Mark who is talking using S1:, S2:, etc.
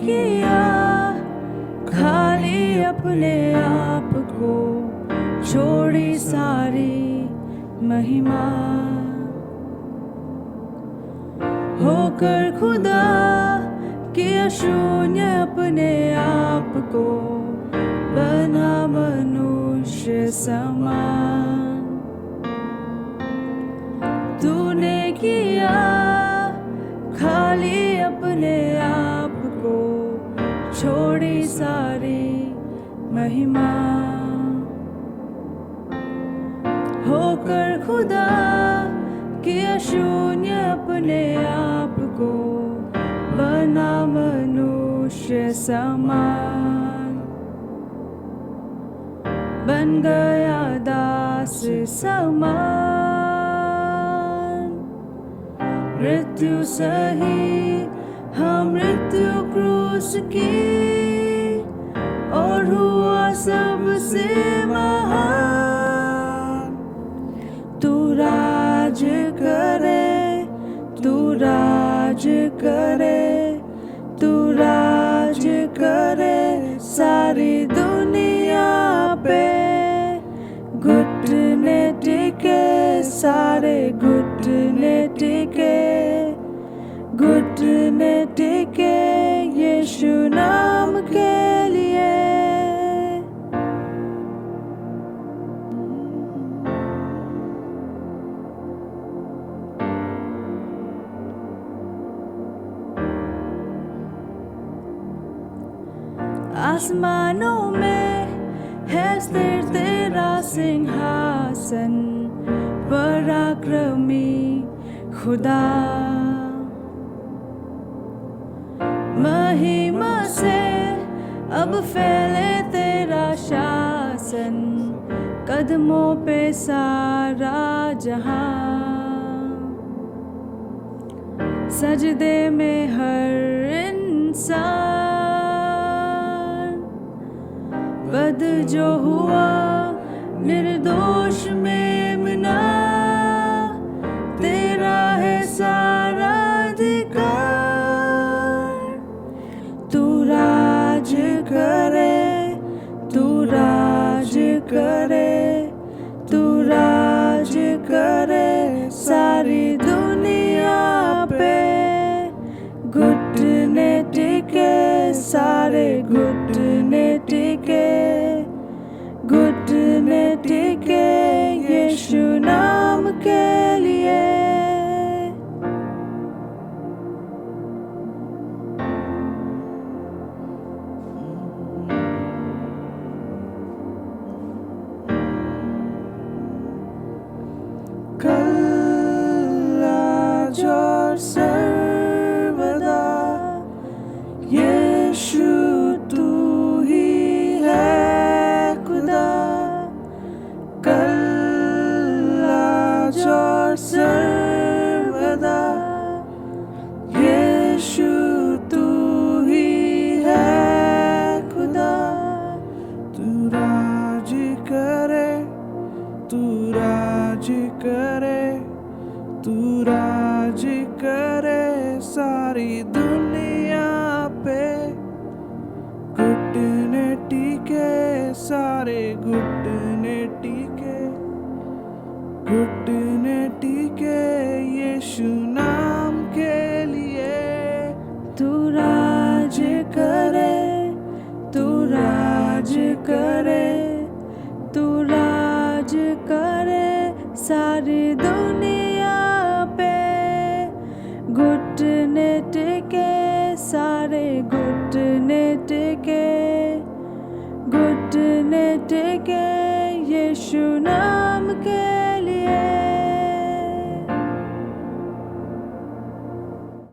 S1: किया खाली अपने आप को, छोड़ी सारी महिमा। होकर खुदा किया शून्य अपने आप को, बना मनुष्य समान। तूने किया खाली अपने आप को, छोड़ी सारी महिमा। होकर खुदा किया शून्य अपने आप को, बना मनुष्य समान। बन गया दास समान, मृत्यु सही हाँ मृत्यु क्रूस की, और हुआ सबसे महान। तू राज करे, तू राज करे, तू राज करे सारी दुनिया पे। घुटने टिके सारे घुटने टिके, घुटने टिके यीशु नाम के लिए। आसमानों में है स्थिर तेरा सिंहासन, पराक्रमी खुदा। महिमा से अब फैले तेरा शासन, कदमों पे सारा जहां। सजदे में हर इंसान, बद जो हुआ निर्दोष मेमना। तेरा है सारा अधिकार। तू राज करे, तू राज करे, तू राज करे सारी दुनिया पे। घुटने टिके सारे घुटने टिके, घुटने टिके यीशु नाम के लिए। कल आज और सर्वदा यीशु तू ही है खुदा। कल आज और सर्वदा यीशु तू ही है खुदा। तू राज करे, तू राज करे, तू राज करे सारी दुनिया पे। घुटने टिके सारे घुटने टिके, घुटने टिके यीशु नाम के लिए। तू राज करे, तू राज करे, तू राज करे सारी दुनिया पे। घुटने टिके सारे घुटने टिके, घुटने टिके यीशु नाम